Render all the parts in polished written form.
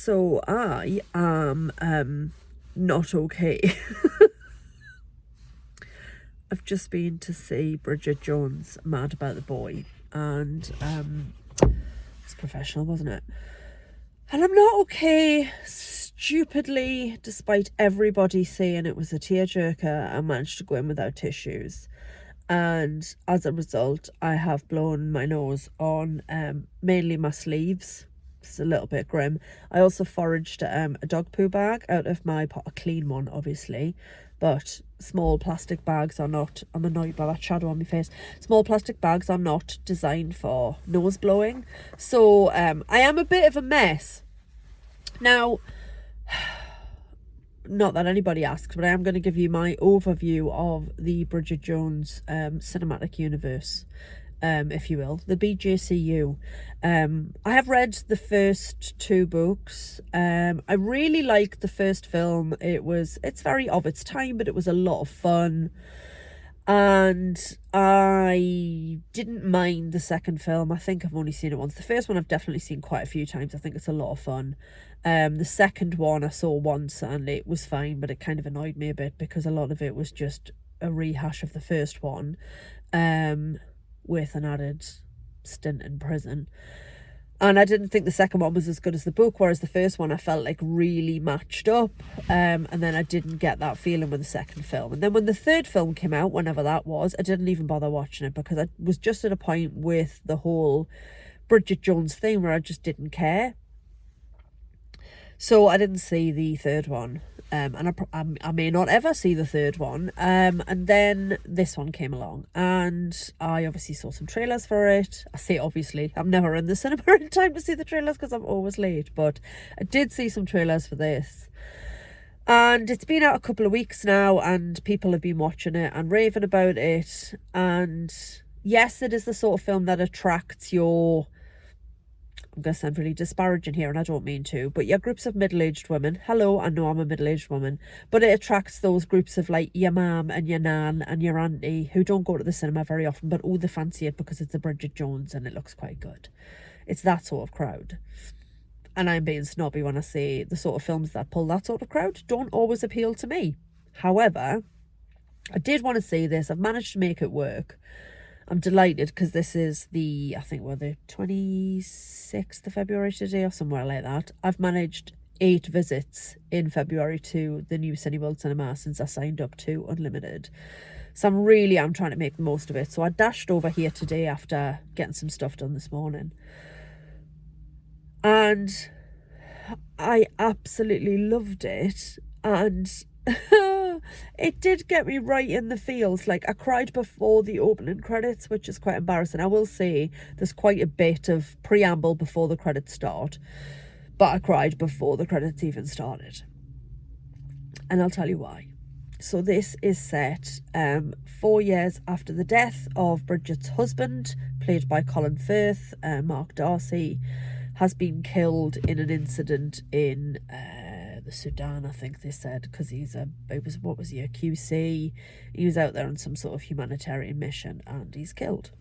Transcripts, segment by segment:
So I am not okay. I've just been to see Bridget Jones, Mad About the Boy, and it's professional, wasn't it? And I'm not okay. Stupidly, despite everybody saying it was a tearjerker, I managed to go in without tissues. And as a result, I have blown my nose on mainly my sleeves. It's a little bit grim. I also foraged a dog poo bag out of my pot, a clean one, obviously. But small plastic bags are not, I'm annoyed by that shadow on my face. Small plastic bags are not designed for nose blowing. So I am a bit of a mess. Now, not that anybody asked, but I am going to give you my overview of the Bridget Jones cinematic universe, if you will, the BJCU. I have read the first two books. I really liked the first film. It's very of its time, but it was a lot of fun. And I didn't mind the second film. I think I've only seen it once. The first one I've definitely seen quite a few times. I think it's a lot of fun. The second one I saw once and it was fine, but it kind of annoyed me a bit because a lot of it was just a rehash of the first one, with an added stint in prison. And I didn't think the second one was as good as the book, whereas the first one I felt like really matched up. And then I didn't get that feeling with the second film. And then when the third film came out, whenever that was, I didn't even bother watching it because I was just at a point with the whole Bridget Jones thing where I just didn't care. So I didn't see the third one. And I may not ever see the third one. And then this one came along and I obviously saw some trailers for it. I say obviously, I'm never in the cinema in time to see the trailers because I'm always late, but I did see some trailers for this. And it's been out a couple of weeks now and people have been watching it and raving about it. And yes, it is the sort of film that attracts your, I'm going to sound really disparaging here and I don't mean to, but your groups of middle-aged women. Hello, I know I'm a middle-aged woman, but it attracts those groups of like your mum and your nan and your auntie who don't go to the cinema very often, but oh, they fancy it because it's a Bridget Jones and it looks quite good. It's that sort of crowd. And I'm being snobby when I say the sort of films that pull that sort of crowd don't always appeal to me. However, I did want to see this. I've managed to make it work. I'm delighted because this is I think we're the 26th of February today or somewhere like that. I've managed 8 visits in February to the new Cineworld Cinema since I signed up to Unlimited. So I'm trying to make the most of it. So I dashed over here today after getting some stuff done this morning. And I absolutely loved it. And it did get me right in the feels. Like, I cried before the opening credits, which is quite embarrassing. I will say there's quite a bit of preamble before the credits start, but I cried before the credits even started. And I'll tell you why. So this is set 4 years after the death of Bridget's husband, played by Colin Firth. Mark Darcy has been killed in an incident in the Sudan, I think they said, because he was a QC. He was out there on some sort of humanitarian mission and he's killed.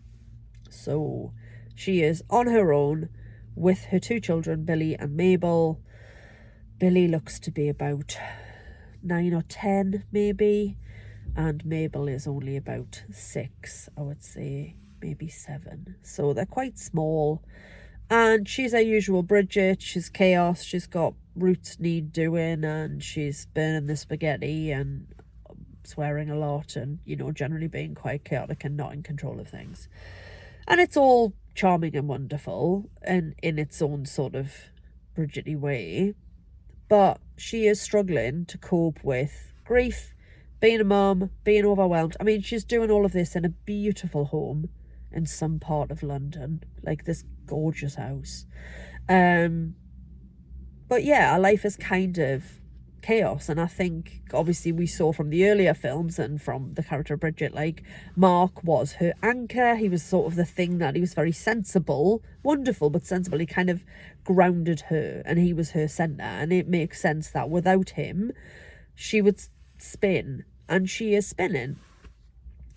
So she is on her own with her 2 children, Billy and Mabel. Billy looks to be about 9 or 10 maybe, and Mabel is only about 6, I would say, maybe 7. So they're quite small. And she's our usual Bridget. She's chaos. She's got roots need doing and she's burning the spaghetti and swearing a lot and, you know, generally being quite chaotic and not in control of things. And it's all charming and wonderful and in its own sort of Bridget-y way. But she is struggling to cope with grief, being a mum, being overwhelmed. I mean, she's doing all of this in a beautiful home in some part of London, like this gorgeous house. But yeah, our life is kind of chaos. And I think obviously we saw from the earlier films and from the character of Bridget, like Mark was her anchor. He was sort of the thing that he was very sensible, wonderful, but sensible. He kind of grounded her and he was her centre. And it makes sense that without him, she would spin, and she is spinning.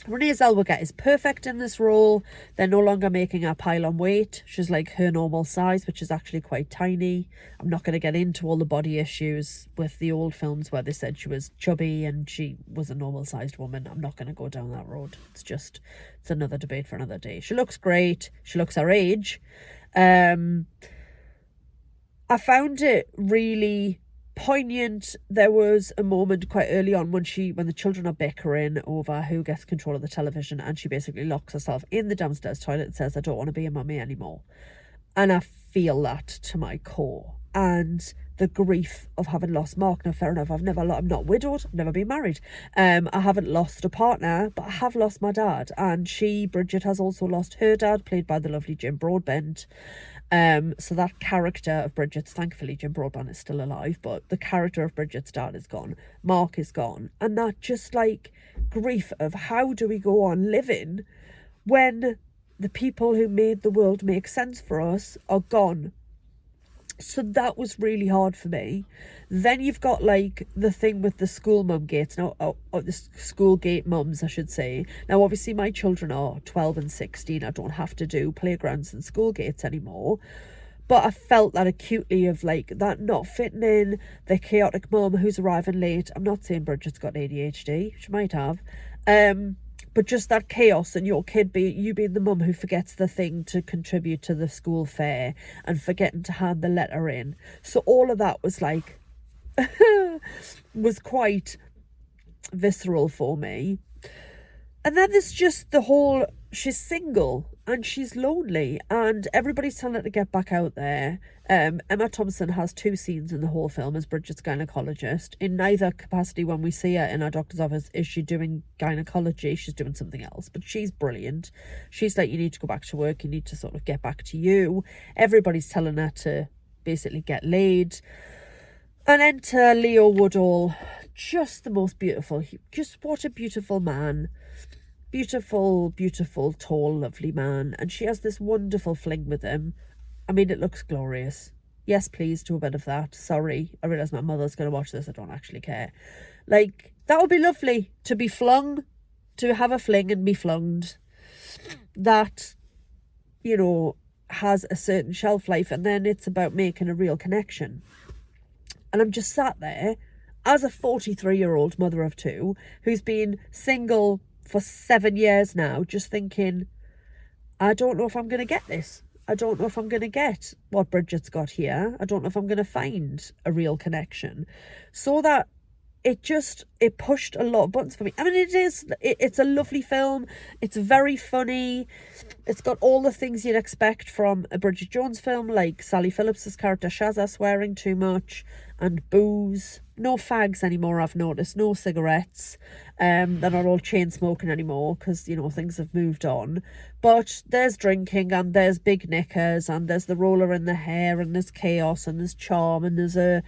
Renee Zellweger is perfect in this role. They're no longer making her pile on weight. She's like her normal size, which is actually quite tiny. I'm not going to get into all the body issues with the old films where they said she was chubby and she was a normal sized woman. I'm not going to go down that road. It's another debate for another day. She looks great. She looks her age. I found it really poignant. There was a moment quite early on when the children are bickering over who gets control of the television, and she basically locks herself in the downstairs toilet and says, I don't want to be a mummy anymore. And I feel that to my core. And the grief of having lost Mark. Now, fair enough, I'm not widowed, I've never been married. I haven't lost a partner, but I have lost my dad. And Bridget, has also lost her dad, played by the lovely Jim Broadbent. So that character of Bridget's, thankfully Jim Broadbent is still alive, but the character of Bridget's dad is gone. Mark is gone. And that just like grief of how do we go on living when the people who made the world make sense for us are gone. So that was really hard for me. Then you've got like the thing with the school mum gates. Now, the school gate mums, I should say. Now, obviously my children are 12 and 16. I don't have to do playgrounds and school gates anymore. But I felt that acutely of like that not fitting in, the chaotic mum who's arriving late. I'm not saying Bridget's got ADHD. She might have. But just that chaos and you being the mum who forgets the thing to contribute to the school fair and forgetting to hand the letter in. So all of that was like, was quite visceral for me. And then there's just the whole, she's single and she's lonely and everybody's telling her to get back out there. Emma Thompson has 2 scenes in the whole film as Bridget's gynecologist. In neither capacity when we see her in our doctor's office is she doing gynecology, she's doing something else. But she's brilliant. She's like, you need to go back to work, you need to sort of get back to you. Everybody's telling her to basically get laid. And enter Leo Woodall, just the most beautiful, just what a beautiful man. Beautiful, beautiful, tall, lovely man. And she has this wonderful fling with him. I mean, it looks glorious. Yes, please, do a bit of that. Sorry, I realise my mother's going to watch this. I don't actually care. Like, that would be lovely, to be flung, to have a fling and be flunged. That, you know, has a certain shelf life, and then it's about making a real connection. And I'm just sat there as a 43-year-old mother of 2 who's been single for 7 years now, just thinking, I don't know if I'm going to get this. I don't know if I'm going to get what Bridget's got here. I don't know if I'm going to find a real connection. So that it pushed a lot of buttons for me. I mean, it's a lovely film. It's very funny. It's got all the things you'd expect from a Bridget Jones film, like Sally Phillips's character Shazza swearing too much and booze. No fags anymore, I've noticed. No cigarettes. They're not all chain smoking anymore because, you know, things have moved on. But there's drinking and there's big knickers and there's the roller in the hair and there's chaos and there's charm and there's a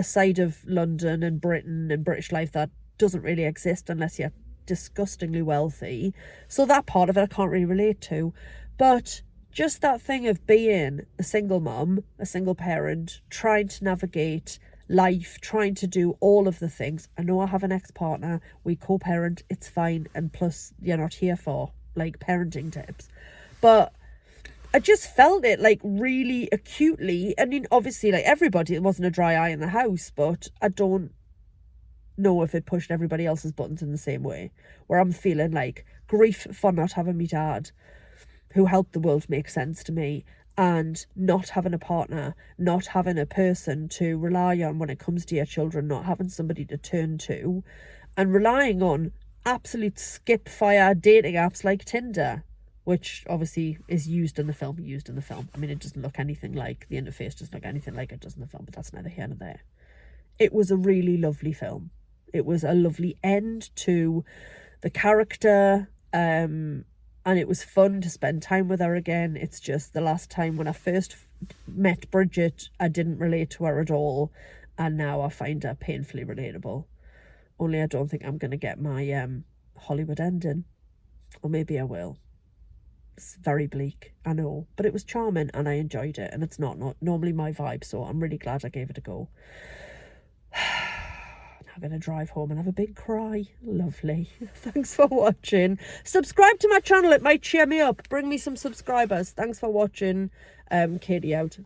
side of London and Britain and British life that doesn't really exist unless you're disgustingly wealthy. So that part of it I can't really relate to. But just that thing of being a single mum, a single parent, trying to navigate life, trying to do all of the things. I know I have an ex-partner, we co-parent, it's fine, and plus you're not here for like parenting tips. But I just felt it like really acutely. I mean, obviously, like everybody, it wasn't a dry eye in the house, but I don't know if it pushed everybody else's buttons in the same way, where I'm feeling like grief for not having me dad, who helped the world make sense to me, and not having a partner, not having a person to rely on when it comes to your children, not having somebody to turn to, and relying on absolute skip fire dating apps like Tinder, which obviously is used in the film. I mean, it doesn't look anything like, the interface doesn't look anything like it does in the film, but that's neither here nor there. It was a really lovely film. It was a lovely end to the character, and it was fun to spend time with her again. It's just the last time when I first met Bridget, I didn't relate to her at all, and now I find her painfully relatable. Only I don't think I'm going to get my Hollywood ending, or maybe I will. It's very bleak, I know, but it was charming and I enjoyed it, and it's not normally my vibe, so I'm really glad I gave it a go. Now I'm going to drive home and have a big cry. Lovely. Thanks for watching. Subscribe to my channel. It might cheer me up. Bring me some subscribers. Thanks for watching. Katie out.